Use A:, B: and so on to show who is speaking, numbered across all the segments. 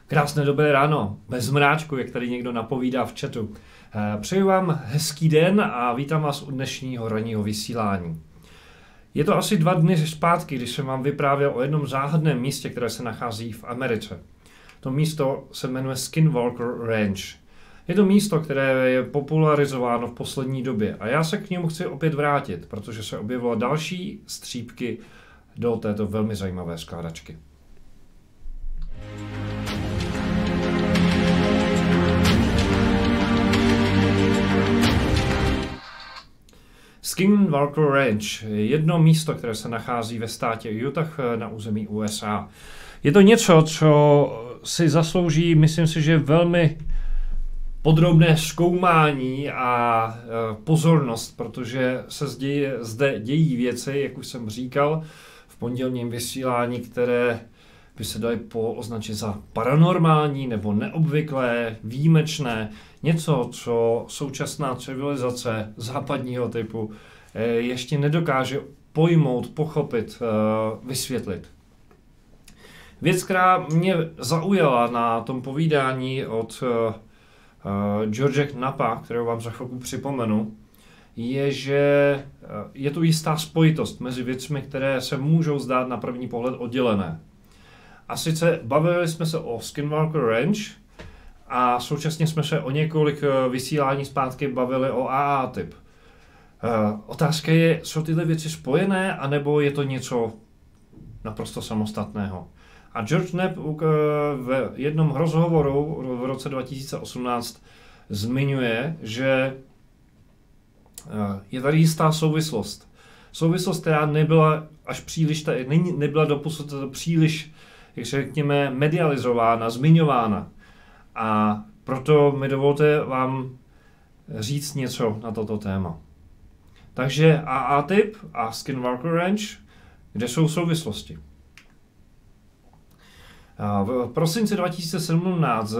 A: Krásné dobré ráno, bez mráčku, jak tady někdo napovídá v chatu. Přeju vám hezký den a vítám vás u dnešního ranního vysílání. Je to asi 2 dny zpátky, když jsem vám vyprávěl o jednom záhadném místě, které se nachází v Americe. To místo se jmenuje Skinwalker Ranch. Je to místo, které je popularizováno v poslední době a já se k němu chci opět vrátit, protože se objevilo další střípky do této velmi zajímavé skládačky. Skinwalker Ranch je jedno místo, které se nachází ve státě Utah na území USA. Je to něco, co si zaslouží, myslím si, že velmi podrobné zkoumání a pozornost, protože se zde dějí věci, jak už jsem říkal, v pondělním vysílání, které by se daly označit za paranormální nebo neobvyklé, výjimečné, něco, co současná civilizace západního typu ještě nedokáže pojmout, pochopit, vysvětlit. Věc, která mě zaujala na tom povídání od George Knappa, kterého vám za chvilku připomenu, je, že je tu jistá spojitost mezi věcmi, které se můžou zdát na první pohled oddělené. A sice bavili jsme se o Skinwalker Ranch a současně jsme se o několik vysílání zpátky bavili o AA typ. Otázka je, jsou tyhle věci spojené, anebo je to něco naprosto samostatného. A George Knapp v jednom rozhovoru v roce 2018 zmiňuje, že je tady jistá souvislost. Souvislost, která nebyla až příliš, nebyla doposud příliš, jak řekněme, medializována, zmiňována. A proto mi dovolte vám říct něco na toto téma. Takže AA typ a Skinwalker Ranch, kde jsou souvislosti? V prosinci 2017,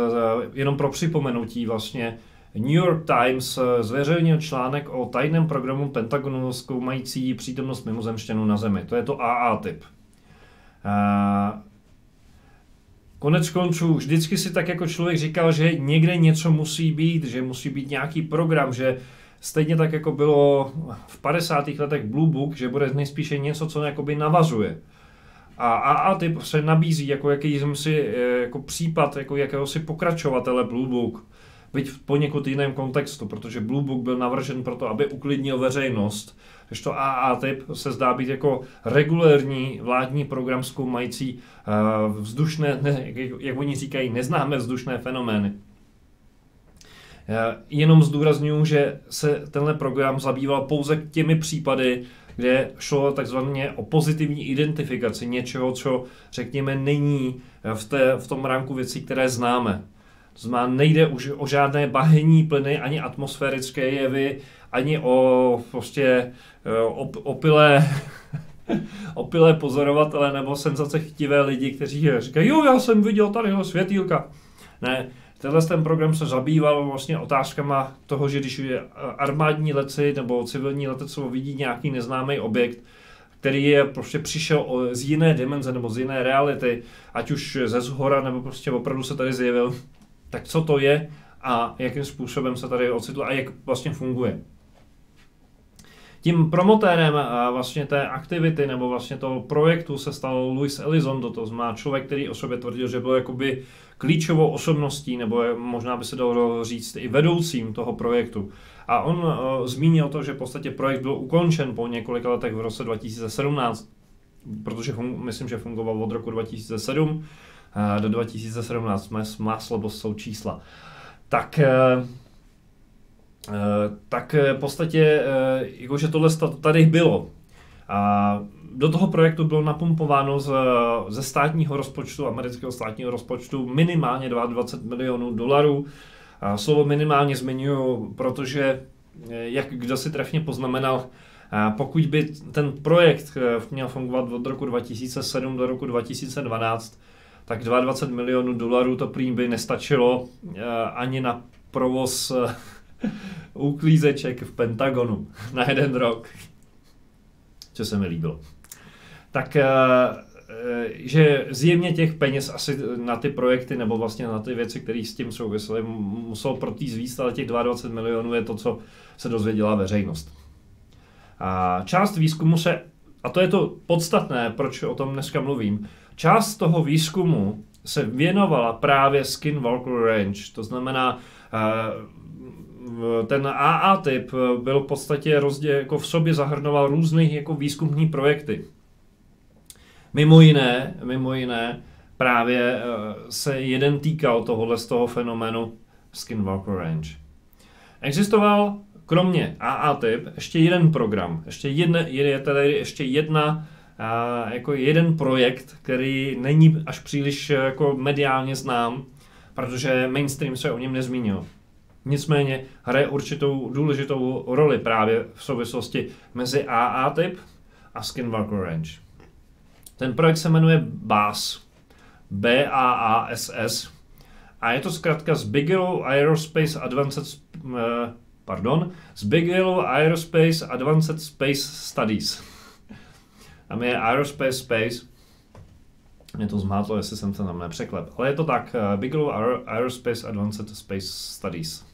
A: jenom pro připomenutí vlastně, New York Times zveřejnil článek o tajném programu Pentagonu zkoumající přítomnost mimozemšťanů na Zemi. To je to AA typ. Konec konců, vždycky si tak jako člověk říkal, že někde něco musí být, že musí být nějaký program, že stejně tak jako bylo v 50. letech Blue Book, že bude nejspíše něco, co jakoby navazuje. A AA typ se nabízí jako jakýsi jako případ jako jakéhosi pokračovatele Blue Book, byť v poněkud jiném kontextu, protože Blue Book byl navržen proto, aby uklidnil veřejnost, když to AA typ se zdá být jako regulérní vládní program zkoumající vzdušné, jak oni říkají, neznámé vzdušné fenomény. Jenom zdůrazňuji, že se tenhle program zabýval pouze těmi případy, kde šlo takzvaně o pozitivní identifikaci něčeho, co řekněme není v tom ranku věcí, které známe. To znamená, nejde už o žádné bahenní plyny, ani atmosférické jevy, ani o prostě opilé pozorovatele nebo senzace chtivé lidi, kteří říkají, jo, já jsem viděl tadyhle světýlka. Ne, ten program se zabýval vlastně otázkama toho, že když armádní letci nebo civilní letectvo vidí nějaký neznámý objekt, který je prostě přišel z jiné dimenze nebo z jiné reality, ať už ze zhora nebo prostě opravdu se tady zjevil, tak co to je a jakým způsobem se tady ocitl a jak vlastně funguje. Tím promotérem vlastně té aktivity nebo vlastně toho projektu se stal Louis Elizondo, to znamená člověk, který o sobě tvrdil, že byl jakoby klíčovou osobností, nebo možná by se dalo říct i vedoucím toho projektu. A on zmínil to, že v podstatě projekt byl ukončen po několika letech v roce 2017, protože myslím, že fungoval od roku 2007 do 2017, má slabost jsou čísla. Tak v podstatě, jakože tohle tady bylo. A do toho projektu bylo napumpováno ze státního rozpočtu, amerického státního rozpočtu, minimálně 22 milionů dolarů. A slovo minimálně zmiňuji, protože, jak kdo si trefně poznamenal, pokud by ten projekt měl fungovat od roku 2007 do roku 2012, tak 22 milionů dolarů to prý by nestačilo ani na provoz uklízeček v Pentagonu na jeden rok, co se mi líbilo. Tak, že zjevně těch peněz asi na ty projekty nebo vlastně na ty věci, které s tím souvisely, muselo protýct víc, ale těch 22 milionů je to, co se dozvěděla veřejnost. A část výzkumu a to je to podstatné, proč o tom dneska mluvím, část toho výzkumu se věnovala právě Skinwalker Ranch, to znamená, ten AA typ byl v podstatě jako v sobě zahrnoval různých jako výzkumní projekty. Mimo jiné právě se jeden týkal tohohle z toho fenoménu Skinwalker Ranch. Existoval kromě AA typ ještě jeden program, ještě jeden projekt, který není až příliš jako mediálně znám, protože mainstream se o něm nezmínil. Nicméně hraje určitou důležitou roli právě v souvislosti mezi AA typ a Skinwalker Ranch. Ten projekt se jmenuje BAASS, BAASS, a je to zkrátka z Bigelow Aerospace Advanced Space Studies. Tam je Aerospace Space, mě to zmátlo, jestli jsem to tam nepřeklep, ale je to tak, Bigelow Aerospace Advanced Space Studies.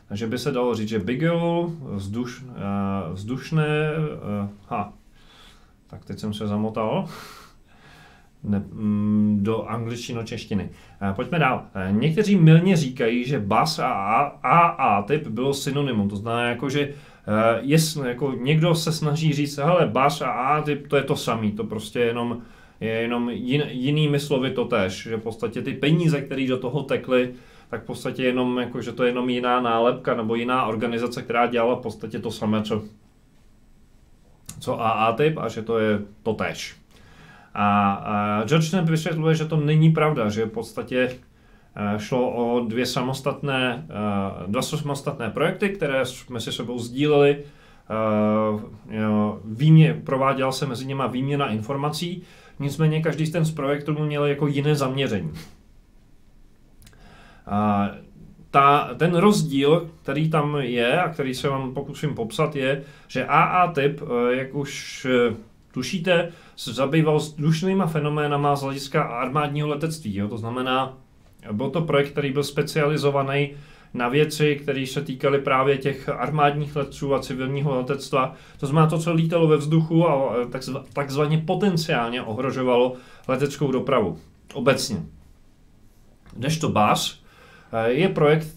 A: Takže by se dalo říct, že Bigelow, vzdušné, tak teď jsem se zamotal do angličtino-češtiny. Pojďme dál. Někteří mylně říkají, že BAASS a AA typ bylo synonymum, to znamená, jako, že jako někdo se snaží říct, hele, BAASS a AA typ to je to samý, to prostě je jenom jinými slovy to též, že v podstatě ty peníze, které do toho tekly, tak v podstatě jenom, jako, že to je jenom jiná nálepka nebo jiná organizace, která dělala v podstatě to samé, co AA typ, a že to je to též. A George Knapp vysvětluje, že to není pravda, že v podstatě šlo o dva samostatné projekty, které jsme si sebou sdíleli. Prováděla se mezi nimi výměna informací, nicméně každý z ten projektů měl jako jiné zaměření. Ten rozdíl, který tam je a který se vám pokusím popsat, je, že AA typ, jak už tušíte, se zabýval vzdušnýma fenoménama z hlediska armádního letectví. Jo? To znamená, byl to projekt, který byl specializovaný na věci, které se týkaly právě těch armádních letců a civilního letectva. To znamená to, co lítalo ve vzduchu a takzvaně potenciálně ohrožovalo leteckou dopravu obecně. Kdežto BAASS je projekt,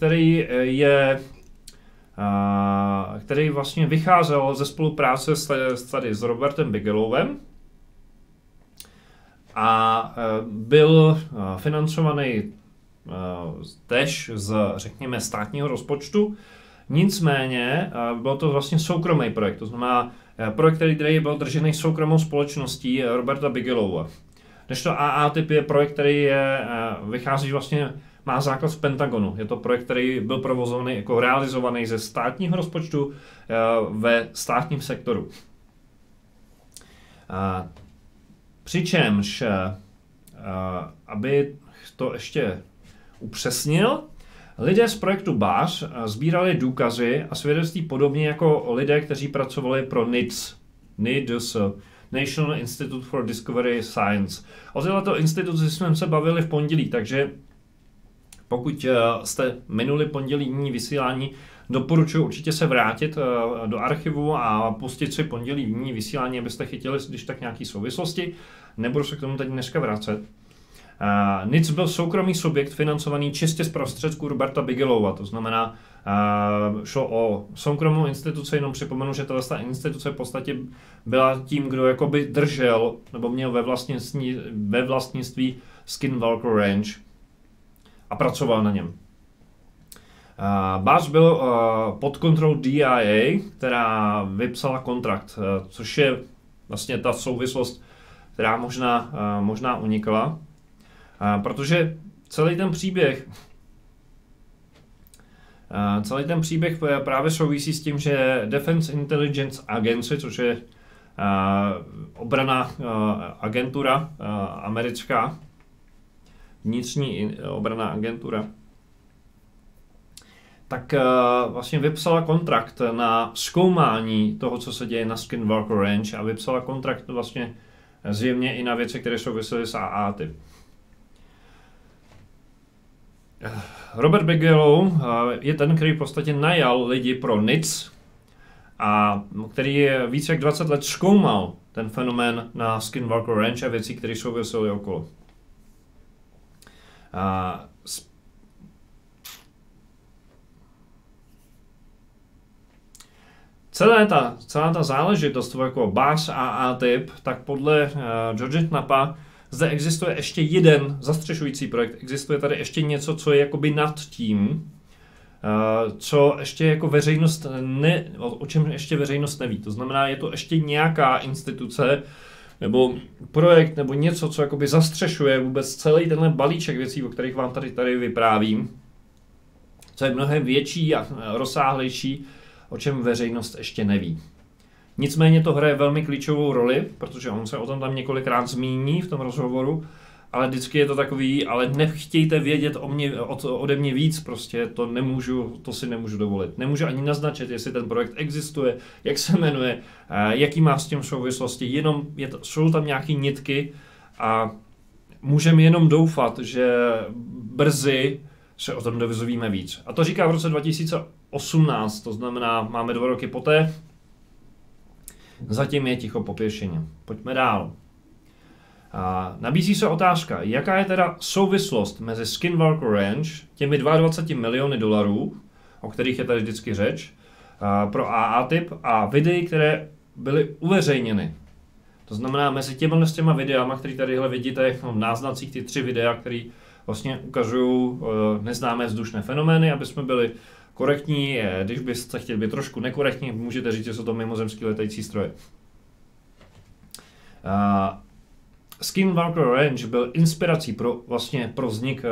A: který vlastně vycházel ze spolupráce s Robertem Bigelowem a byl financovaný též z, řekněme, státního rozpočtu. Nicméně byl to vlastně soukromý projekt, to znamená projekt, který byl držený soukromou společností Roberta Bigelowa. Kdežto AA typ je projekt, který vychází vlastně, má základ v Pentagonu. Je to projekt, který byl provozovaný, jako realizovaný ze státního rozpočtu ve státním sektoru. Přičemž, aby to ještě upřesnil, lidé z projektu BAASS sbírali důkazy a svědectví podobně jako lidé, kteří pracovali pro NIDS, National Institute for Discovery Science. O této instituci jsme se bavili v pondělí, takže Pokud jste minuli pondělní vysílání, doporučuji určitě se vrátit do archivu a pustit si pondělní vysílání, abyste chytili když tak nějaké souvislosti. Nebudu se k tomu teď dneska vracet. NIC byl soukromý subjekt financovaný čistě z prostředků Roberta Bigelowa, to znamená, šlo o soukromou instituci, jenom připomenu, že ta instituce v podstatě byla tím, kdo jakoby držel nebo měl ve vlastnictví Skinwalker Ranch a pracoval na něm. Bass byl pod kontrolou DIA, která vypsala kontrakt, což je vlastně ta souvislost, která možná unikla, protože celý ten příběh právě souvisí s tím, že Defense Intelligence Agency, což je obranná agentura americká, vnitřní obranná agentura, tak vlastně vypsala kontrakt na zkoumání toho, co se děje na Skinwalker Ranch a vypsala kontrakt vlastně zjevně i na věci, které souvisely s AATIP. Robert Bigelow je ten, který v podstatě najal lidi pro NIC a který více jak 20 let zkoumal ten fenomén na Skinwalker Ranch a věci, které souvisely okolo. Celá ta záležitost jako Bass a AATIP, tak podle George Knappa zde existuje ještě jeden zastřešující projekt, existuje tady ještě něco, co je jakoby nad tím, co ještě jako veřejnost o čem ještě veřejnost neví. To znamená, je to ještě nějaká instituce nebo projekt nebo něco, co jakoby zastřešuje vůbec celý tenhle balíček věcí, o kterých vám tady vyprávím, co je mnohem větší a rozsáhlejší, o čem veřejnost ještě neví. Nicméně to hraje velmi klíčovou roli, protože on se o tom tam několikrát zmíní v tom rozhovoru, ale vždycky je to takový, ale nechtějte vědět ode mě víc, prostě to si nemůžu dovolit. Nemůžu ani naznačit, jestli ten projekt existuje, jak se jmenuje, jaký má s tím souvislosti, jenom jsou tam nějaké nitky a můžeme jenom doufat, že brzy se o tom dozvíme víc. A to říká v roce 2018, to znamená, máme 2 roky poté, zatím je ticho po pěšině. Pojďme dál. Nabízí se otázka, jaká je teda souvislost mezi Skinwalker Ranch, těmi 22 miliony dolarů, o kterých je tady vždycky řeč, pro AATIP a videí, které byly uveřejněny. To znamená, mezi těma videama, které tadyhle vidíte v náznacích, ty 3 videa, které vlastně ukazují neznámé vzdušné fenomény, aby jsme byli korektní. Když byste chtěli být trošku nekorektní, můžete říct, že jsou to mimozemský letající stroje. Skinwalker Ranch byl inspirací pro vznik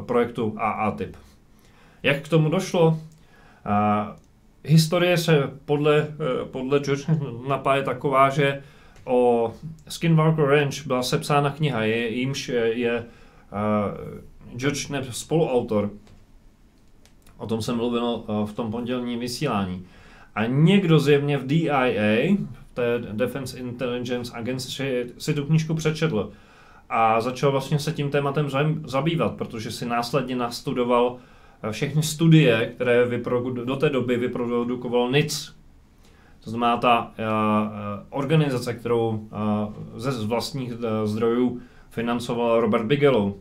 A: projektu AATIP. Jak k tomu došlo? Historie se podle George Knappa je taková, že o Skinwalker Ranch byla sepsána kniha, jímž je George Knapp spoluautor. O tom jsem mluvil v tom pondělním vysílání. A někdo zjevně v DIA, v té Defense Intelligence Agency, si tu knížku přečetl a začal vlastně se tím tématem zabývat, protože si následně nastudoval všechny studie, které do té doby vyprodukoval NIC. To znamená ta organizace, kterou ze vlastních zdrojů financoval Robert Bigelow.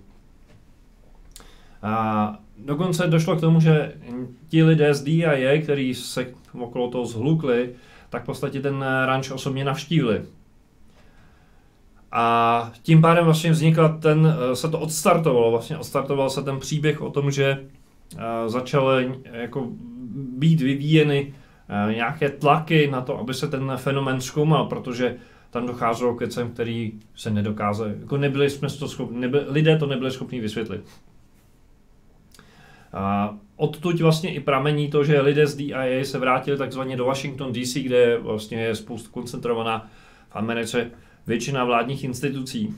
A: Dokonce došlo k tomu, že ti lidé z DIA, kteří se okolo toho zhlukli, tak v podstatě ten ranč osobně navštívili. A tím pádem vlastně se to odstartoval se ten příběh o tom, že začaly jako být vyvíjeny nějaké tlaky na to, aby se ten fenomén zkoumal, protože tam docházelo k věcem, který se nedokázali, jako lidé to nebyli schopni vysvětlit. Odtud vlastně i pramení to, že lidé z DIA se vrátili takzvaně do Washington DC, kde vlastně je spoustu koncentrovaná v Americe většina vládních institucí.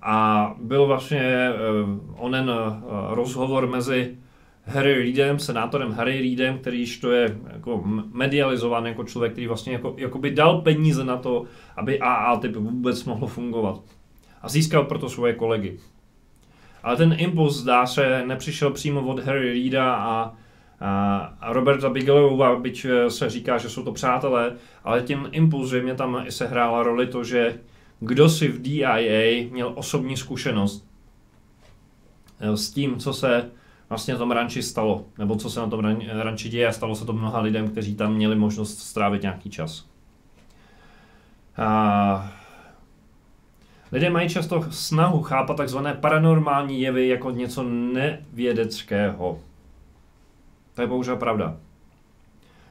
A: A byl vlastně onen rozhovor mezi Harry Reidem, senátorem Harry Reidem, kterýž to je jako medializovaný jako člověk, který vlastně jakoby dal peníze na to, aby AATIP vůbec mohlo fungovat. A získal proto svoje kolegy. Ale ten impuls, zdá se, nepřišel přímo od Harry Reida a Roberta Bigelova, byť se říká, že jsou to přátelé, ale tím impuls, že mě tam se hrála roli to, že kdo si v DIA měl osobní zkušenost s tím, co se vlastně na tom ranči stalo, nebo co se na tom ranči děje, a stalo se to mnoha lidem, kteří tam měli možnost strávit nějaký čas. Lidé mají často snahu chápat takzvané paranormální jevy jako něco nevědeckého. To je bohužel pravda.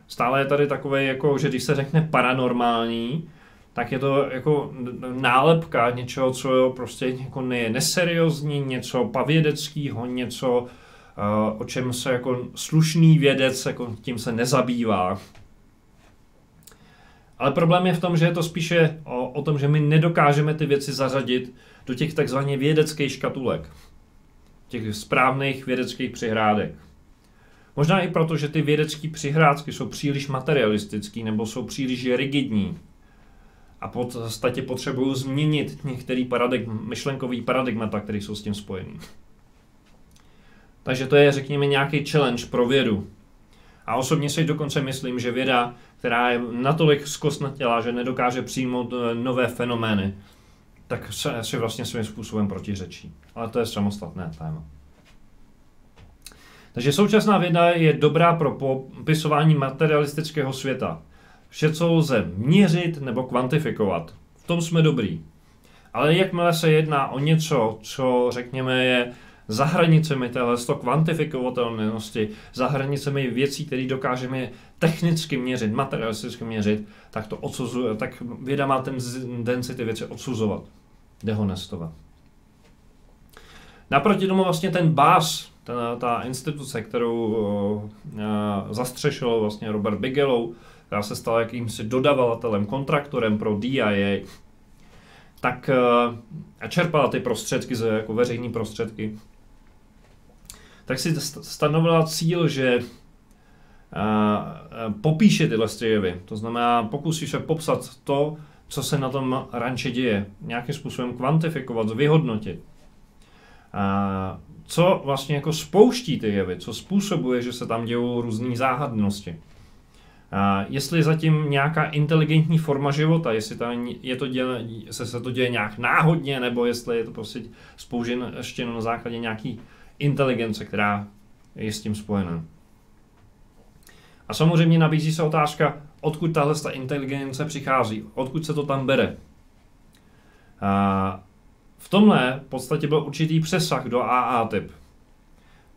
A: Stále je tady takové, jako, že když se řekne paranormální, tak je to jako nálepka něčeho, co prostě jako je neseriózní, něco pavědeckého, něco, o čem se jako slušný vědec jako tím se nezabývá. Ale problém je v tom, že je to spíše o tom, že my nedokážeme ty věci zařadit do těch takzvaných vědeckých škatulek. Těch správných vědeckých přihrádek. Možná i proto, že ty vědecké přihrádky jsou příliš materialistické nebo jsou příliš rigidní. A v podstatě potřebují změnit některé myšlenkový paradigmata, které jsou s tím spojený. Takže to je, řekněme, nějaký challenge pro vědu. A osobně si dokonce myslím, že věda, která je natolik zkostnatělá, že nedokáže přijmout nové fenomény, tak si vlastně svým způsobem protiřečí. Ale to je samostatné téma. Takže současná věda je dobrá pro popisování materialistického světa. Vše, co lze měřit nebo kvantifikovat. V tom jsme dobrý. Ale jakmile se jedná o něco, co řekněme je za hranicemi této kvantifikovatelnosti, za hranicemi věcí, které dokážeme technicky měřit, materialisticky měřit, tak to odsuzuje, tak věda má tendenci ty věci odsuzovat, dehonestovat. Naproti tomu vlastně ten BAS, ta instituce, kterou zastřešil vlastně Robert Bigelow, která se stala jakýmsi dodavatelem, kontraktorem pro DIA, tak čerpala ty prostředky, jako veřejné prostředky, tak si stanovila cíl, že popíše tyhle jevy. To znamená, pokusí se popsat to, co se na tom ranči děje, nějakým způsobem kvantifikovat, vyhodnotit. Co vlastně jako spouští ty jevy, co způsobuje, že se tam dějou různé záhadnosti. Jestli zatím nějaká inteligentní forma života, jestli se to děje nějak náhodně, nebo jestli je to prostě spouštěno na základě nějaký inteligence, která je s tím spojená. A samozřejmě nabízí se otázka, odkud tahle inteligence přichází, odkud se to tam bere. V tomhle v podstatě byl určitý přesah do AA-typ.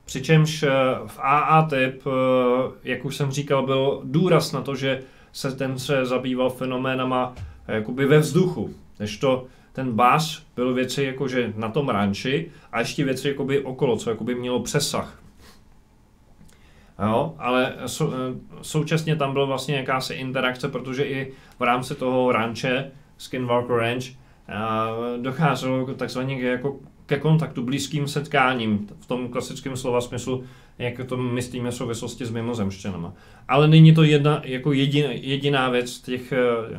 A: Přičemž v AA-typ, jak už jsem říkal, byl důraz na to, že se zabýval fenoménama jakoby ve vzduchu. Nežto ten BAS byl věci jakože na tom ranči a ještě věci jakoby okolo, co jakoby mělo přesah. Jo, ale současně tam byla vlastně jakási interakce, protože i v rámci toho ranče, Skinwalker Ranch, docházelo takzvaně jako ke kontaktu, blízkým setkáním, v tom klasickém slova smyslu, jak to myslíme v souvislosti s mimozemšťanama. Ale není to jediná věc,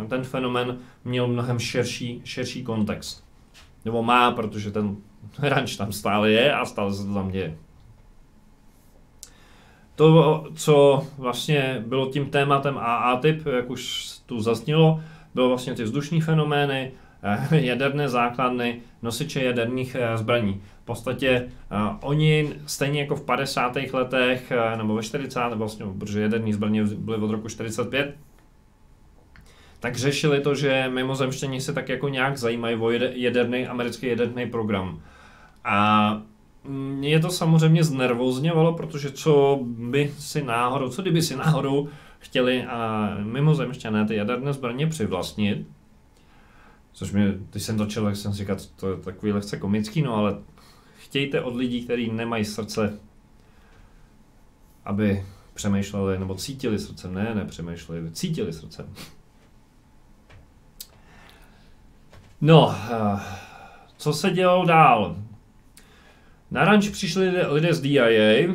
A: ten fenomén měl mnohem širší kontext. Nebo má, protože ten ranč tam stále je a stále se to tam děje. To, co vlastně bylo tím tématem AA-typ, jak už tu zaznělo, bylo vlastně ty vzdušní fenomény, jaderné základny, nosiče jaderných zbraní. V podstatě oni stejně jako v 50. letech nebo ve 40. vlastně, protože jaderné zbraně byly od roku 45, tak řešili to, že mimozemštění se tak jako nějak zajímají o americký jaderný program. A mě to samozřejmě znervózňovalo, protože co kdyby si náhodou chtěli mimozemšťané ty jaderné zbraně přivlastnit, což mě, když jsem to čel, jsem si říkal, to je takový lehce komický, no ale chtějte od lidí, kteří nemají srdce, aby přemýšleli, nebo cítili srdcem, nepřemýšleli, cítili srdcem. No, co se dělalo dál? Na ranč přišli lidé z DIA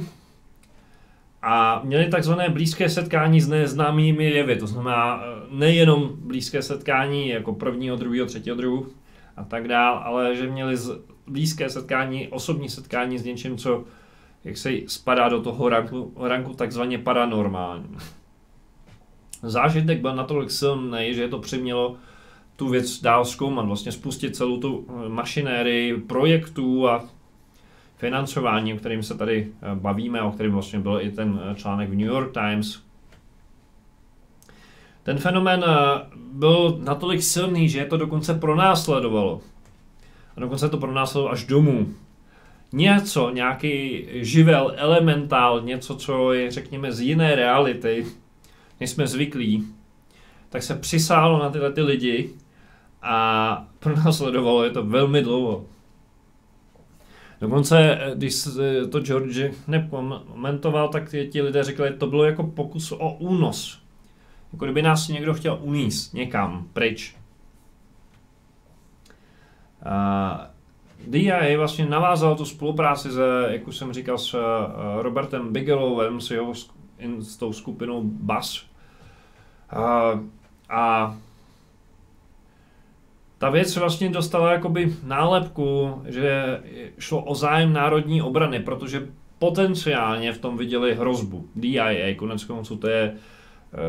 A: a měli takzvané blízké setkání s neznámými jevy. To znamená nejenom blízké setkání jako prvního, druhého, třetího druhu, a tak dál, ale že měli blízké setkání, osobní setkání s něčím, co jak se spadá do toho ranku takzvaně paranormální. Zážitek byl natolik silný, že to přimělo tu věc dál zkoumat, vlastně spustit celou tu mašinérii projektů a financování, o kterým se tady bavíme, o kterém vlastně byl i ten článek v New York Times. Ten fenomén byl natolik silný, že je to dokonce pronásledovalo. A dokonce to pronásledovalo až domů. Něco, nějaký živel, elementál, něco, co je, řekněme, z jiné reality, než jsme zvyklí, tak se přisálo na tyhle ty lidi a pronásledovalo je to velmi dlouho. Dokonce, když to George nekomentoval, tak ti lidé řekli, že to bylo jako pokus o únos. Jako kdyby nás někdo chtěl uníst někam pryč. DIA vlastně navázal tu spolupráci jak už jsem říkal, s Robertem Bigelowem, s tou skupinou BUZZ. A ta věc vlastně dostala jakoby nálepku, že šlo o zájem národní obrany, protože potenciálně v tom viděli hrozbu. DIA, konec konců to je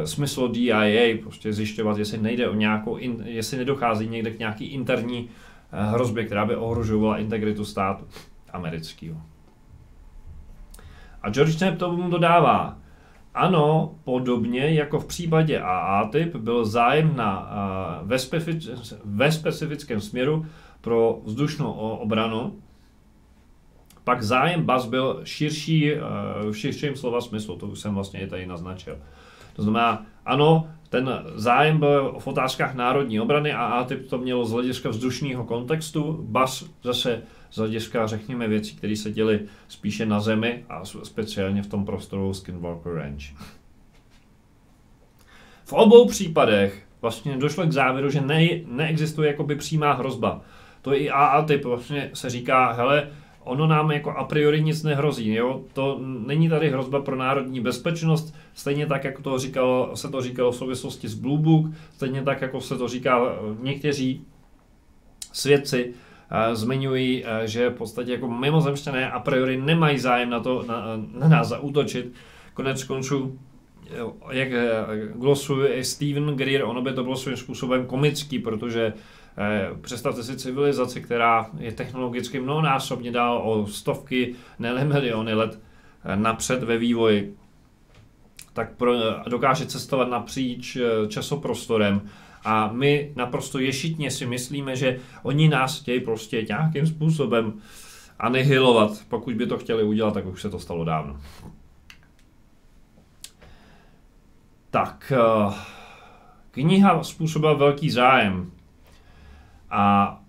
A: smysl DIA, prostě zjišťovat, jestli nejde o nějakou, jestli nedochází někde k nějaký interní hrozbě, která by ohrožovala integritu státu amerického. A George Knapp tomu dodává, ano, podobně jako v případě AATIP byl zájem ve specifickém směru pro vzdušnou obranu, pak zájem BUZZ byl širší, v širším slova smyslu, to už jsem vlastně i tady naznačil. To znamená, ano, ten zájem byl v otázkách národní obrany a AATIP to mělo z hlediska vzdušného kontextu, BUZZ zase z hlediska, řekněme, věcí, které se děly spíše na zemi a speciálně v tom prostoru Skinwalker Ranch. V obou případech vlastně došlo k závěru, že neexistuje jakoby přímá hrozba. To i AATIP vlastně se říká, hele, ono nám jako a priori nic nehrozí, jo? To není tady hrozba pro národní bezpečnost, stejně tak, jako se to říkalo v souvislosti s Blue Book, stejně tak, jako se to říká někteří svědci, zmiňují, že v podstatě jako mimozemšťané a priori nemají zájem na to, na nás zaútočit. Konec konců, jak glosuje i Steven Greer, ono by to bylo svým způsobem komický, protože představte si civilizaci, která je technologicky mnohonásobně dál o stovky, ne miliony let napřed ve vývoji, tak dokáže cestovat napříč časoprostorem. A my naprosto ješitně si myslíme, že oni nás chtějí prostě nějakým způsobem anihilovat. Pokud by to chtěli udělat, tak už se to stalo dávno. Tak, kniha způsobila velký zájem. A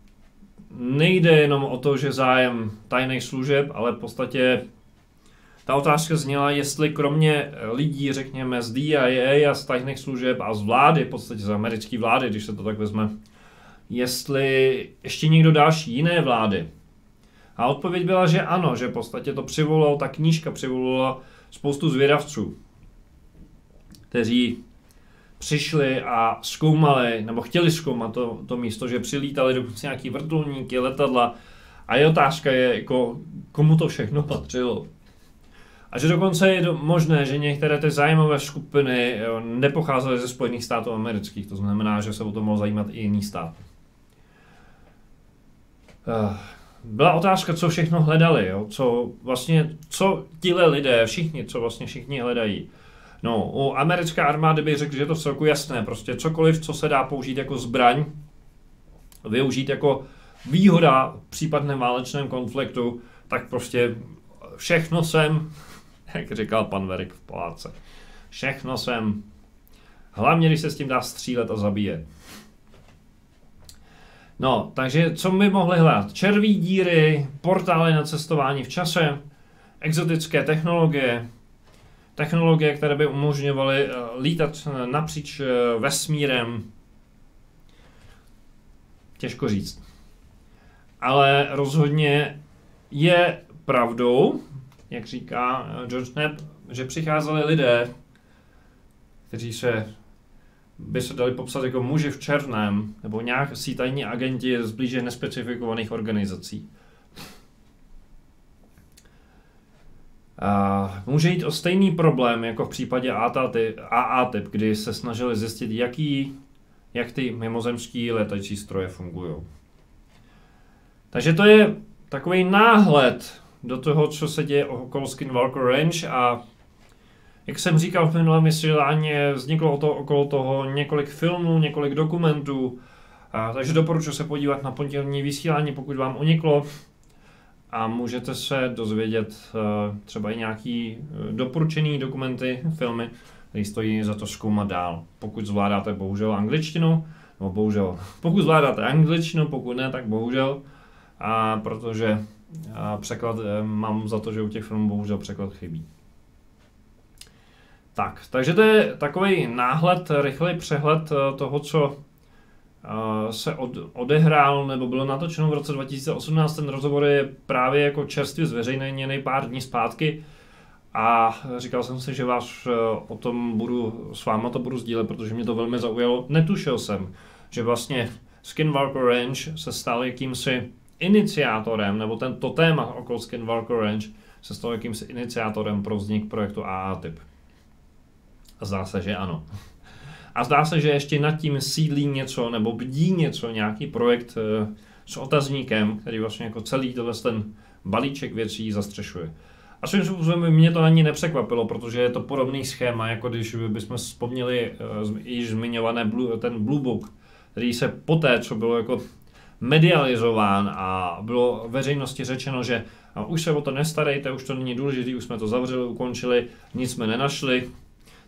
A: nejde jenom o to, že zájem tajných služeb, ale v podstatě ta otázka zněla, jestli kromě lidí, řekněme, z DIA a z tajných služeb a z vlády, v podstatě z americké vlády, když se to tak vezme, jestli ještě někdo další, jiné vlády. A odpověď byla, že ano, že v podstatě to přivolalo, ta knížka přivolala spoustu zvědavců, kteří přišli a zkoumali, nebo chtěli zkoumat to místo, že přilítali dokonce nějaký vrtulníky, letadla a je otázka je, jako, komu to všechno patřilo. A že dokonce je možné, že některé ty zájmové skupiny nepocházely ze Spojených států amerických, to znamená, že se o to mohl zajímat i jiný stát. Byla otázka, co všechno hledali, jo? Co tihle lidé, všichni hledají. No, u americké armády bych řekl, že je to vcelku jasné, prostě cokoliv, co se dá použít jako zbraň, využít jako výhoda v případném válečném konfliktu, tak prostě všechno jsem, jak říkal pan Verik v Poláce, všechno jsem, hlavně když se s tím dá střílet a zabíjet. No, takže co by mohli hledat? Červí díry, portály na cestování v čase, exotické technologie, které by umožňovaly lítat napříč vesmírem. Těžko říct. Ale rozhodně je pravdou, jak říká George Knapp, že přicházeli lidé, kteří se by se dali popsat jako muži v černém, nebo nějak si tajní agenti z blíže nespecifikovaných organizací. Může jít o stejný problém jako v případě AA-typ, kdy se snažili zjistit, jak ty mimozemský létající stroje fungují. Takže to je takový náhled do toho, co se děje okolo Skinwalker Range, a jak jsem říkal v minulém vysílání, vzniklo okolo toho několik filmů, několik dokumentů, takže doporučuji se podívat na pondělní vysílání, pokud vám uniklo, a můžete se dozvědět třeba i nějaký doporučený dokumenty, filmy, které stojí za to zkoumat dál. Pokud zvládáte bohužel angličtinu, nebo bohužel, pokud zvládáte angličtinu, pokud ne, tak bohužel, protože překlad, mám za to, že u těch filmů bohužel překlad chybí. Takže to je takový náhled, rychlý přehled toho, co se odehrál nebo bylo natočeno v roce 2018. Ten rozhovor je právě jako čerstvě zveřejněný pár dní zpátky a říkal jsem si, že vás o tom s váma to budu sdílet, protože mě to velmi zaujalo. Netušil jsem, že vlastně Skinwalker Range se stal jakýmsi iniciátorem, nebo tento téma okolo Skinwalker Range se stal jakýmsi iniciátorem pro vznik projektu AA-typ. A zdá se, že ano. A zdá se, že ještě nad tím sídlí něco, nebo bdí něco, nějaký projekt s otazníkem, který vlastně jako celý ten balíček věcí zastřešuje. A svým způsobem mě to ani nepřekvapilo, protože je to podobný schéma, jako když bychom vzpomněli již zmiňované ten Blue Book, který se poté, co bylo jako medializován a bylo veřejnosti řečeno, že už se o to nestarejte, už to není důležité, už jsme to zavřeli, ukončili, nic jsme nenašli,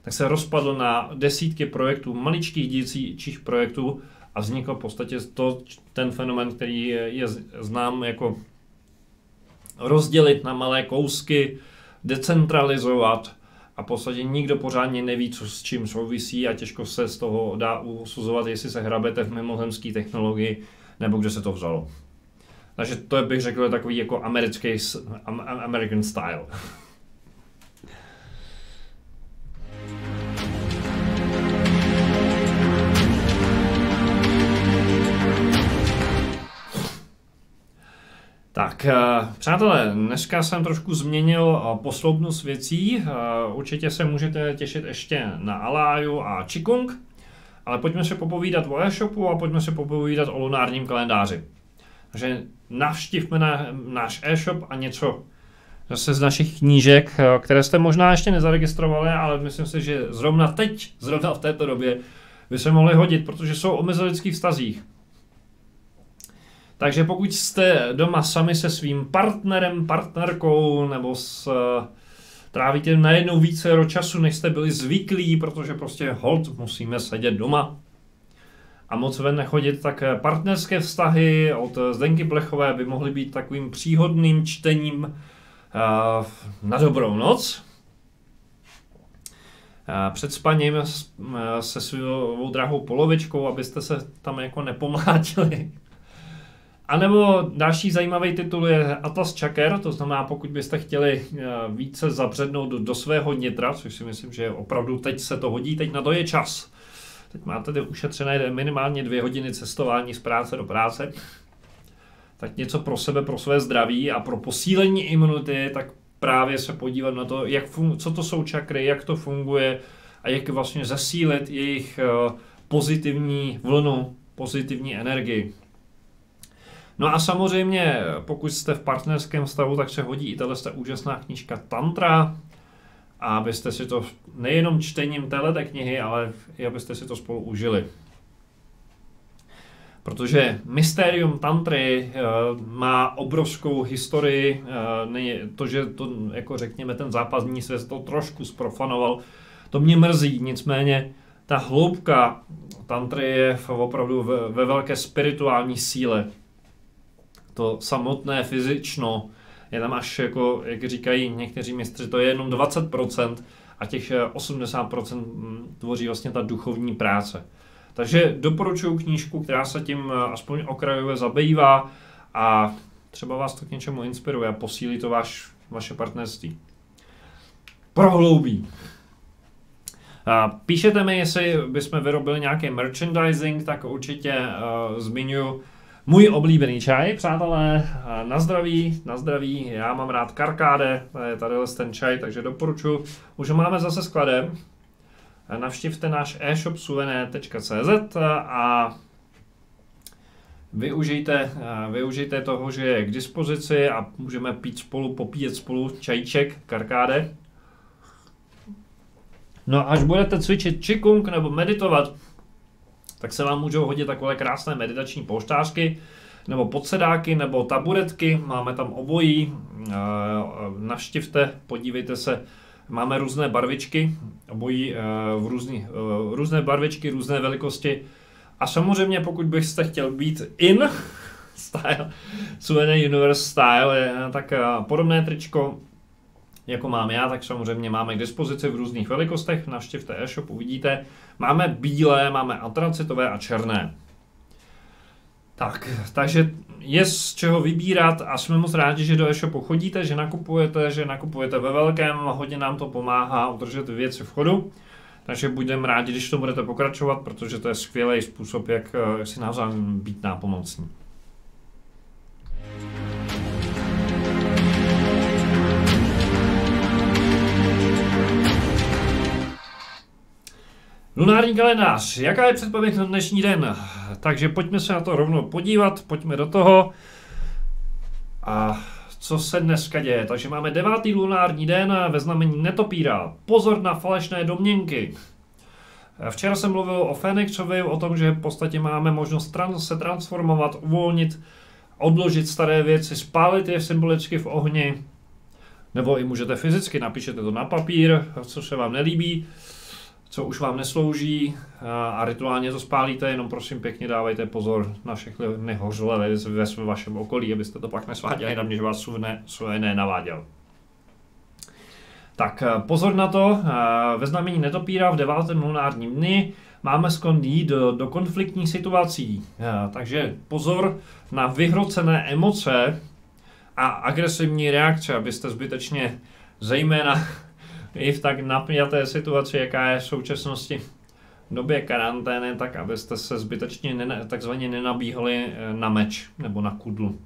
A: tak se rozpadl na desítky projektů, maličkých dílčích projektů a vznikl v podstatě ten fenomén, který je znám jako rozdělit na malé kousky, decentralizovat a v podstatě nikdo pořádně neví, co s čím souvisí a těžko se z toho dá usuzovat, jestli se hrabete v mimozemské technologii nebo kde se to vzalo. Takže to bych řekl takový jako American style. Tak, přátelé, dneska jsem trošku změnil posloupnost věcí, určitě se můžete těšit ještě na Alaju a Qigong, ale pojďme se popovídat o e-shopu a pojďme se popovídat o lunárním kalendáři. Takže navštivme náš e-shop a něco zase z našich knížek, které jste možná ještě nezaregistrovali, ale myslím si, že zrovna teď, zrovna v této době, by se mohly hodit, protože jsou o mezilidských vztazích. Takže pokud jste doma sami se svým partnerem, partnerkou, nebo trávíte najednou více času, než jste byli zvyklí, protože prostě hold musíme sedět doma a moc ven nechodit, tak partnerské vztahy od Zdenky Plechové by mohly být takovým příhodným čtením na dobrou noc. Před spaním se svou drahou polovičkou, abyste se tam jako nepomlátili. A nebo další zajímavý titul je Atlas Čaker, to znamená, pokud byste chtěli více zabřednout do svého nitra, což si myslím, že opravdu teď se to hodí, teď na to je čas. Teď máte ušetřené minimálně 2 hodiny cestování z práce do práce. Tak něco pro sebe, pro své zdraví a pro posílení imunity, tak právě se podívat na to, co to jsou čakry, jak to funguje a jak vlastně zesílit jejich pozitivní vlnu, pozitivní energii. No a samozřejmě, pokud jste v partnerském vztahu, tak se hodí i tato úžasná knížka Tantra, a abyste si to nejenom čtením téhleté knihy, ale i abyste si to spolu užili. Protože Mysterium Tantry má obrovskou historii, to, že to, jako řekněme, ten západní svět to trošku zprofanoval, to mě mrzí, nicméně ta hloubka Tantry je opravdu ve velké spirituální síle. To samotné fyzično je tam až, jako, jak říkají někteří mistři, to je jenom 20% a těch 80% tvoří vlastně ta duchovní práce. Takže doporučuji knížku, která se tím aspoň okrajově zabývá a třeba vás to k něčemu inspiruje a posílí to vaše partnerství. Prohloubí. Píšete mi, jestli bychom vyrobili nějaký merchandising, tak určitě zmiňuji můj oblíbený čaj, přátelé, na zdraví, já mám rád Carcade, to je tady ten čaj, takže doporučuji, už ho máme zase skladem, navštivte náš e-shop suvené.cz a využijte toho, že je k dispozici a můžeme popíjet spolu čajíček Carcade. No až budete cvičit Qigong nebo meditovat, tak se vám můžou hodit takové krásné meditační polštářky, nebo podsedáky, nebo taburetky, máme tam obojí, navštivte, podívejte se, máme různé barvičky, obojí různé barvičky, různé velikosti a samozřejmě pokud byste chtěl být in style, Suvené Universe style, tak podobné tričko, jako mám já, tak samozřejmě máme k dispozici v různých velikostech, navštivte e-shop, uvidíte. Máme bílé, máme antracitové a černé. Takže je z čeho vybírat a jsme moc rádi, že do e-shopu chodíte, že nakupujete ve velkém, hodně nám to pomáhá udržet věci v chodu. Takže budeme rádi, když to budete pokračovat, protože to je skvělý způsob, jak si navzájem být nápomocní. Lunární kalendář. Jaká je předpověď na dnešní den? Takže pojďme se na to rovnou podívat, pojďme do toho. A co se dneska děje? Takže máme 9. lunární den ve znamení netopíra. Pozor na falešné domněnky. Včera jsem mluvil o Fénixovi, o tom, že v podstatě máme možnost se transformovat, uvolnit, odložit staré věci, spálit je symbolicky v ohni. Nebo i můžete fyzicky, napíšete to na papír, co se vám nelíbí, co už vám neslouží a rituálně to spálíte, jenom prosím pěkně dávejte pozor na všechny nehořlé ve vašem okolí, abyste to pak nesváděli na mě, že vás Suvené naváděl. Tak pozor na to, ve znamení netopíra v 9. lunárním dni máme sklon jít do konfliktních situací, takže pozor na vyhrocené emoce a agresivní reakce, abyste zbytečně zejména i v tak napjaté situaci, jaká je v současnosti v době karantény, tak abyste se zbytečně takzvaně nenabíhali na meč nebo na kudlu.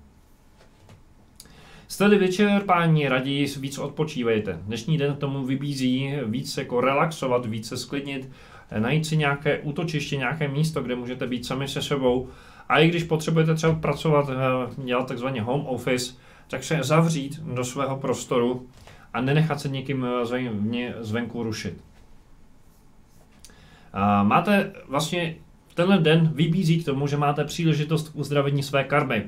A: Jste-li vyčerpání, raději víc odpočívejte. Dnešní den tomu vybízí víc jako relaxovat, víc se sklidnit, najít si nějaké útočiště, nějaké místo, kde můžete být sami se sebou. A i když potřebujete třeba pracovat, dělat takzvaně home office, tak se zavřít do svého prostoru a nenechat se někým zvenku rušit. Máte vlastně tenhle den vybízí k tomu, že máte příležitost k uzdravení své karmy.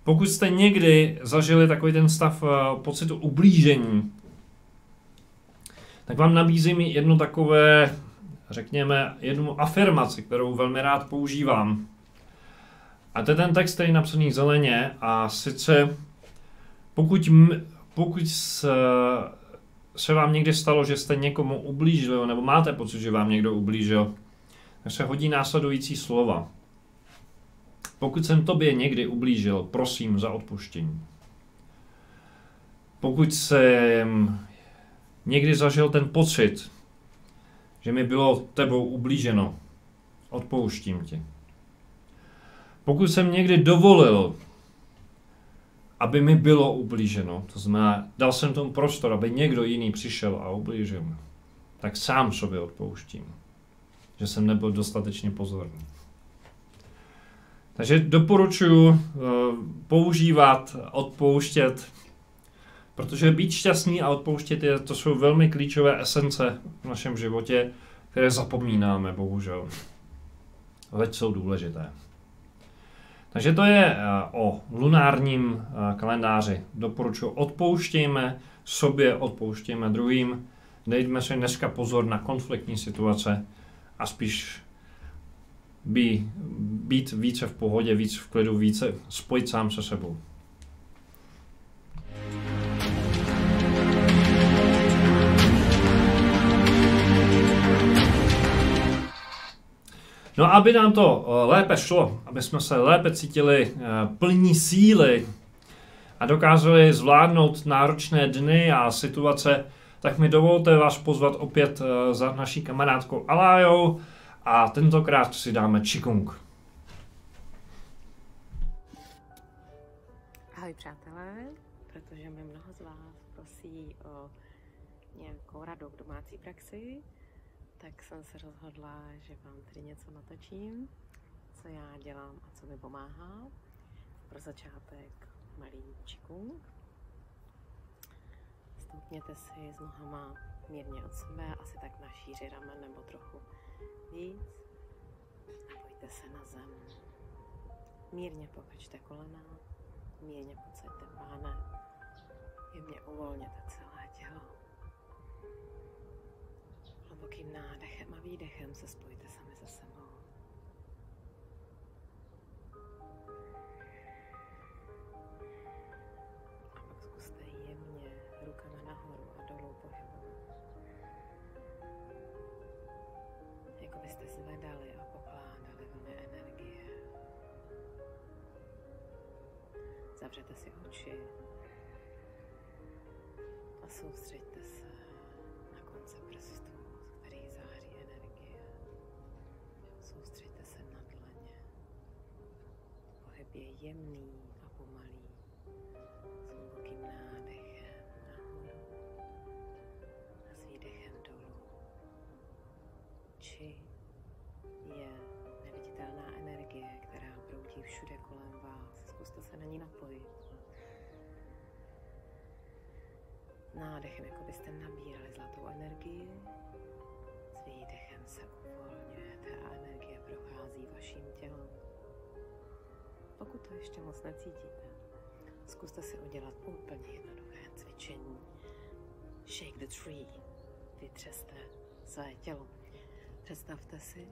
A: Pokud jste někdy zažili takový ten stav pocitu ublížení, tak vám nabízím jedno takové, řekněme, jednu afirmaci, kterou velmi rád používám. A to je ten text, který je napsaný zeleně a sice pokud se vám někdy stalo, že jste někomu ublížil, nebo máte pocit, že vám někdo ublížil, tak se hodí následující slova. Pokud jsem tobě někdy ublížil, prosím za odpuštění. Pokud jsem někdy zažil ten pocit, že mi bylo tebou ublíženo, odpouštím ti. Pokud jsem někdy dovolil, aby mi bylo ublíženo, to znamená, dal jsem tomu prostor, aby někdo jiný přišel a ublížil, tak sám sobě odpouštím, že jsem nebyl dostatečně pozorný. Takže doporučuji používat, odpouštět, protože být šťastný a odpouštět to jsou velmi klíčové esence v našem životě, které zapomínáme, bohužel. Veď jsou důležité. Takže to je o lunárním kalendáři. Doporučuji, odpouštějme sobě, odpouštějme druhým, dejme si dneska pozor na konfliktní situace a spíš být více v pohodě, víc v klidu, více spojit sám se sebou. No a aby nám to lépe šlo, aby jsme se lépe cítili plní síly a dokázali zvládnout náročné dny a situace, tak mi dovolte vás pozvat opět za naší kamarádkou Alájou a tentokrát si dáme Qigong.
B: Ahoj přátelé, protože mě mnoho z vás prosí o nějakou radu k domácí praxi, tak jsem se rozhodla, že vám tady něco natočím, co já dělám a co mi pomáhá. Pro začátek malý Qigong. Stoupněte si s nohama mírně od sebe, asi tak na šíři ramen nebo trochu víc. A pojďte se na zem. Mírně pokrčte kolena, mírně podsaďte pánev, jemně uvolněte celé tělo. Hlubokým nádechem a výdechem se spojte sami se sebou. A pak zkuste jemně rukama nahoru a dolů pohybovat. Jako byste zvedali a pokládali vlny energie. Zavřete si oči a soustřeďte se na konce prstů, z kterých září energie. Soustřeďte se na dlaně. Pohyb je jemný a pomalý, s hlubokým nádechem nahoru a s výdechem dolů. Qi je neviditelná energie, která proudí všude kolem vás. Zkuste se na ní napojit. Nádechem, jako byste nabírali zlatou energii. S výdechem se uvolňujete a energie prochází vaším tělem. Pokud to ještě moc necítíte, zkuste si udělat úplně jednoduché cvičení. Shake the tree. Vytřeste své tělo. Představte si,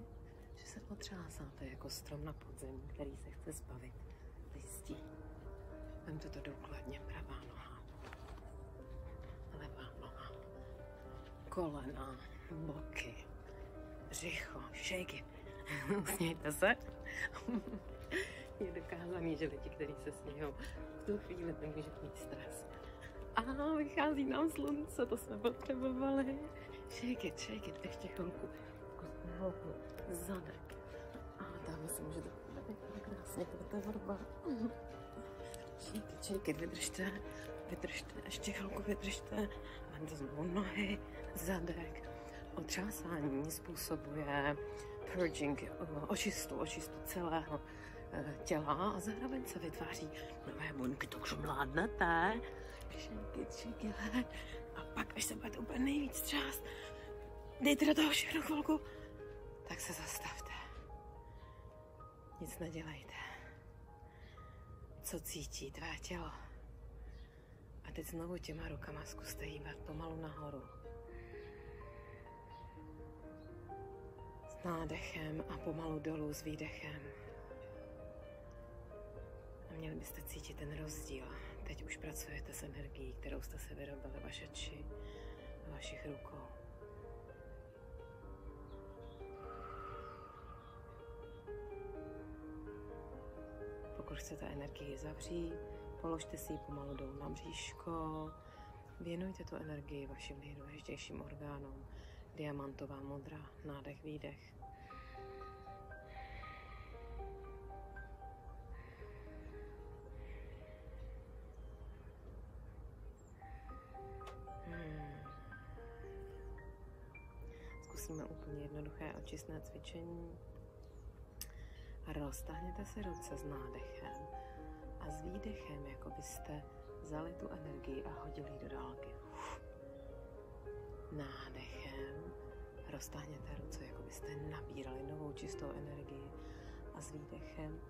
B: že se otřásáte jako strom na podzim, který se chce zbavit listí. Vemte to důkladně, pravá noha, levá noha, kolena, boky, břicho, shake it. Usmějte se. Je dokázaný, že lidi, kteří se smějou, v tu chvíli nemůže mít stres. A vychází nám slunce, to jsme potřebovali. Shake it, ještě chvilku. Zkuste hlavu, zadek. A tam se můžete podívat krásně, to je vrba. Shake it, vydržte, ještě chvilku vydržte. Vemte znovu nohy, zadek. Otřásání způsobuje purging, očistu celého těla a zároveň se vytváří nové buňky, takže mládnete. Shake it. A pak, až se budete úplně nejvíc třást, dejte do toho všechno chvilku, tak se zastavte. Nic nedělejte. Co cítí tvé tělo? A teď znovu těma rukama zkuste hýbat pomalu nahoru. S nádechem a pomalu dolů s výdechem. A měli byste cítit ten rozdíl. Teď už pracujete s energií, kterou jste si vyrobili vaše Qi do vašich rukou. Pokud chcete energii zavřít, položte si ji pomalu dolů na bříško. Věnujte tu energii vašim nejdůležitějším orgánům. Diamantová modra, nádech, výdech. Zkusíme úplně jednoduché očistné cvičení. Roztáhněte si ruce s nádechem a s výdechem, jako byste vzali tu energii a hodili ji do dálky. Nádechem roztáhněte ruce, jako byste nabírali novou čistou energii a s výdechem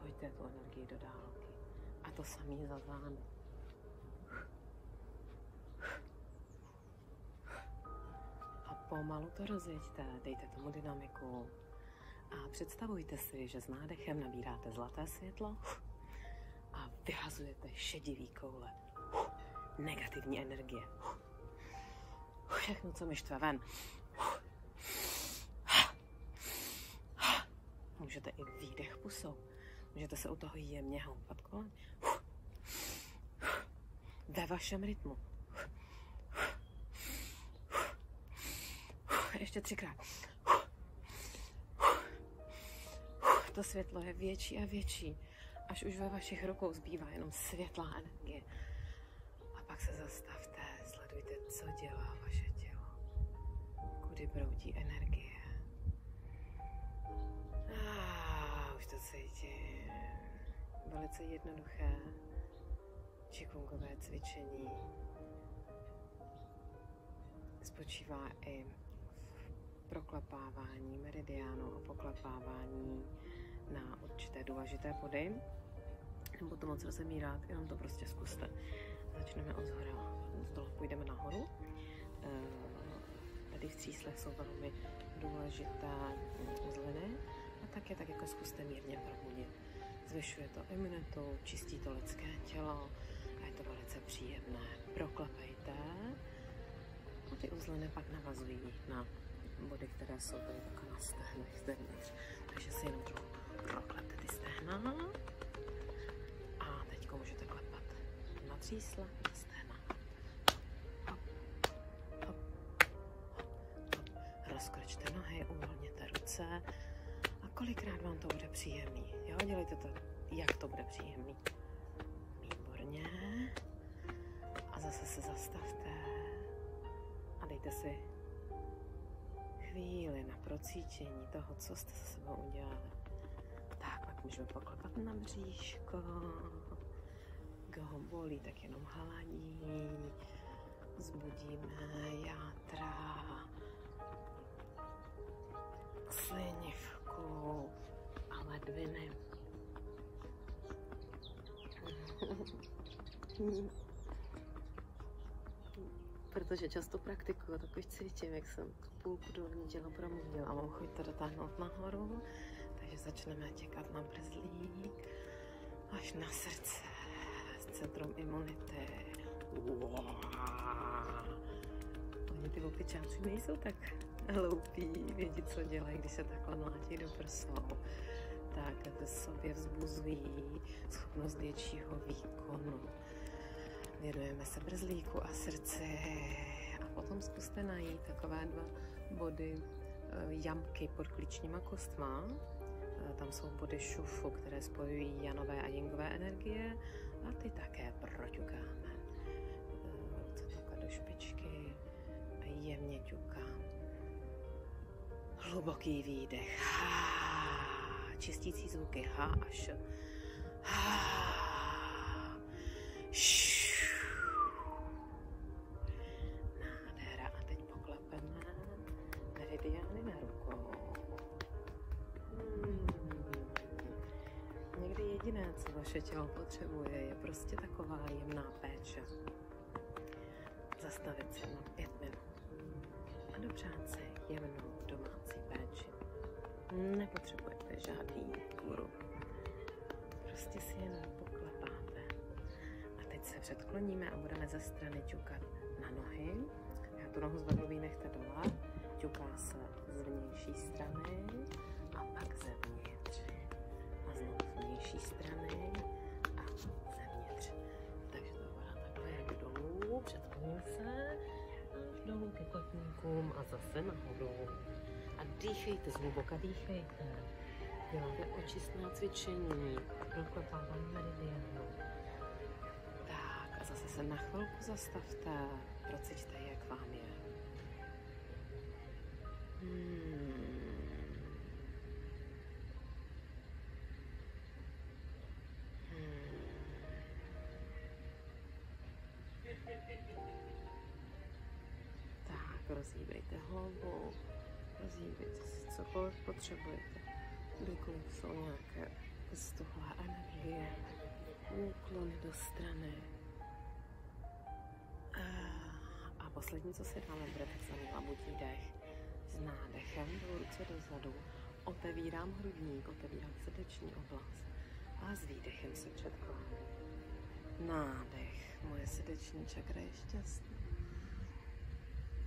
B: hoďte tu energii do dálky. A to samý za zády. A pomalu to rozjeďte, dejte tomu dynamiku. A představujte si, že s nádechem nabíráte zlaté světlo a vyhazujete šedivý koule. Negativní energie. Všechno, co mi štve, ven. Můžete i výdech pusou. Můžete se u toho jemně houpat kolem. Ve vašem rytmu. Ještě 3krát. To světlo je větší a větší, až už ve vašich rukou zbývá jenom světlá energie. A pak se zastavte, sledujte, co dělá vaše tělo. Kudy proudí energie. Už to cítím. Velice jednoduché qigongové cvičení spočívá i v proklepávání meridiánu a poklepávání na určité důležité body. Nebudu to moc rozemírat, jenom to prostě zkuste. Začneme od zhora. Z dolu půjdeme nahoru. Tady v tříslech jsou velmi důležité uzliny a tak je tak jako zkuste mírně probudit. Zvyšuje to imunitu, čistí to lidské tělo a je to velice příjemné. Proklepejte a ty uzliny pak navazují na body, které jsou tady takové na stehnech zevnitř. Takže si jenom trochu proklepte ty stehna a teď můžete klepat na třísla, na stehna. Hop, hop, hop, hop. Rozkročte nohy, uvolněte ruce a kolikrát vám to bude příjemný. Jo, dělejte to, jak to bude příjemný. Výborně. A zase se zastavte a dejte si chvíli na procítění toho, co jste se sebou udělali. Tak, pak můžeme poklepat na bříško. Kdo ho bolí, tak jenom haladí. Zbudíme játra, slinivku a ledviny. Protože často praktikuju, tak už cítím, jak jsem půlku dolní tělo probudila. Mám chuť to dotáhnout nahoru, takže začneme těkat na brzlík až na srdce, centrum imunity. Oni ty opičáci nejsou tak hloupí, vědí, co dělají, když se takhle mlátí do prsou. Tak v sobě vzbuzují schopnost většího výkonu. Věnujeme se brzlíku a srdci a potom zkuste najít takové 2 body jamky pod klíčníma kostma. Tam jsou body šufu, které spojují janové a jingové energie a ty také proťukáme. Ruce takhle do špičky a jemně ťukám. Hluboký výdech. Čistící zvuky H a Š. Nádhera. A teď poklepeme meridiány na rukou. Někdy jediné, co vaše tělo potřebuje, je prostě taková jemná péče. Zastavit se na 5 minut a dopřát si jemnou domácí péči. Nepotřebujete žádný guru. Prostě si jenom poklepáte. A teď se předkloníme a budeme ze strany ťukat na nohy. Já tu nohu zvednu, vy nechte dole. Ťuká se z vnější strany a pak zevnitř. A znovu z vnější strany a zevnitř. Takže to vypadá takhle, jak dolů, předkloním se až dolů ke kotníkům a zase nahoru. A dýchejte, zhluboka dýchejte. Děláte očistná cvičení, proklepávání meridiánu. Tak a zase se na chvilku zastavte, prociťte, jak vám je. Tak, rozhýbejte hlavu, rozhýbejte si cokoliv potřebujete. Kdykoliv jsou nějaké stuhlé energie, úklony do strany. A poslední, co si dáme, bude takzvaný labutí dech. S nádechem do ruce dozadu otevírám hrudník, otevírám srdeční oblast a s výdechem se předkládám. Nádech, moje srdeční čakra je šťastná.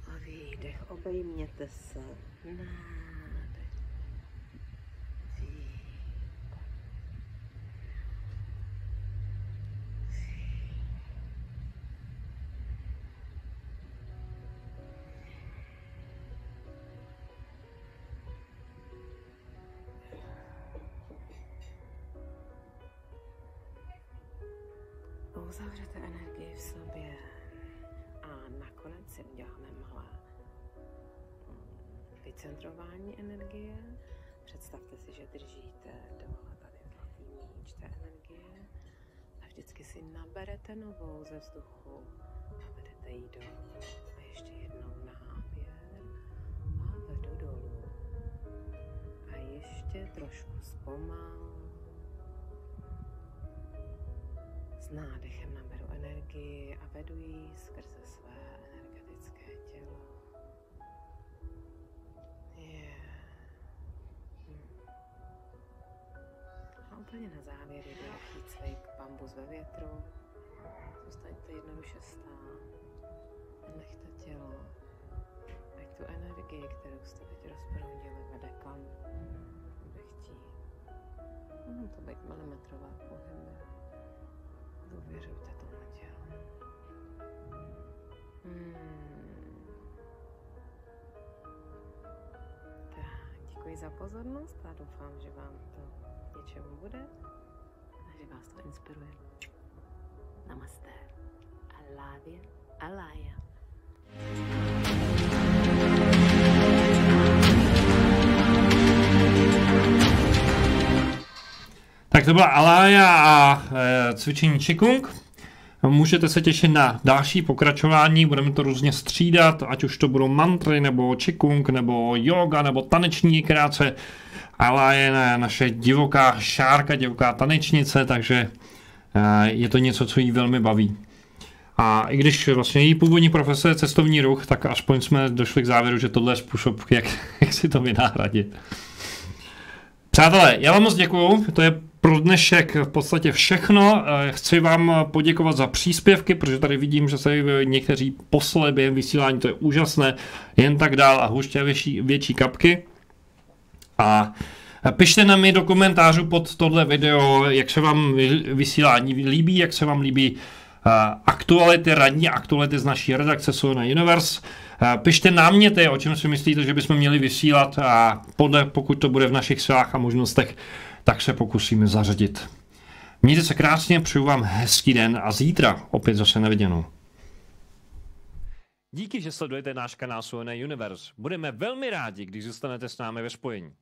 B: A výdech, obejměte se. Nádech. Výdech. Uzavřete energii v sobě a nakonec si uděláme malé vycentrování energie. Představte si, že držíte dole tady zlatý míč té energie a vždycky si naberete novou ze vzduchu a vedete ji dolů. A ještě jednou náběr a vedu dolů. A ještě trošku zpomal. S nádechem naberu energii a vedu ji skrze své energetické tělo. A úplně na závěr jdu lehký cvik bambus ve větru. Zůstaňte jednoduše stát a nechte tělo, ať tu energii, kterou jste teď rozproudili, vede kam bude chtít. Mohou to být milimetrové pohyby. Důvěřujte tomu tělu. Tak, děkuji za pozornost a doufám, že vám to něčemu bude a že vás to inspiruje. Namaste. I love you. Alaya.
A: Tak to byla Alaya a cvičení Qigong. Můžete se těšit na další pokračování, budeme to různě střídat, ať už to budou mantry, nebo Qigong, nebo yoga, nebo taneční krátce. Alaya je naše divoká šárka, divoká tanečnice, takže je to něco, co jí velmi baví. A i když vlastně její původní profese je cestovní ruch, tak aspoň jsme došli k závěru, že tohle je způsob, jak si to vynahradit. Přátelé, já vám moc děkuju, to je pro dnešek v podstatě všechno. Chci vám poděkovat za příspěvky, protože tady vidím, že se někteří poslali během vysílání, to je úžasné, jen tak dál a huště větší kapky. A pište nám mi do komentářů pod tohle video, jak se vám vysílání líbí, jak se vám líbí aktuality, ranní aktuality z naší redakce Sona Universe. Pište náměty, o čem si myslíte, že bychom měli vysílat a pokud to bude v našich silách a možnostech, tak se pokusíme zařadit. Mějte se krásně, přeju vám hezký den a zítra opět zase na viděnou. Díky, že sledujete náš kanál Sona Universe. Budeme velmi rádi, když zůstanete s námi ve spojení.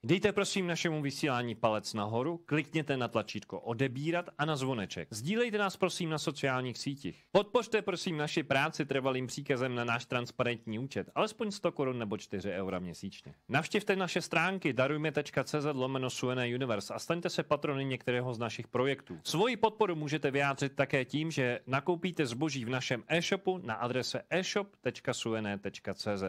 A: Dejte prosím našemu vysílání palec nahoru, klikněte na tlačítko odebírat a na zvoneček. Sdílejte nás prosím na sociálních sítích. Podpořte prosím naši práci trvalým příkazem na náš transparentní účet, alespoň 100 Kč nebo 4 € měsíčně. Navštivte naše stránky darujme.cz/Sona Universe a staňte se patrony některého z našich projektů. Svoji podporu můžete vyjádřit také tím, že nakoupíte zboží v našem e-shopu na adrese e-shop.sona.cz.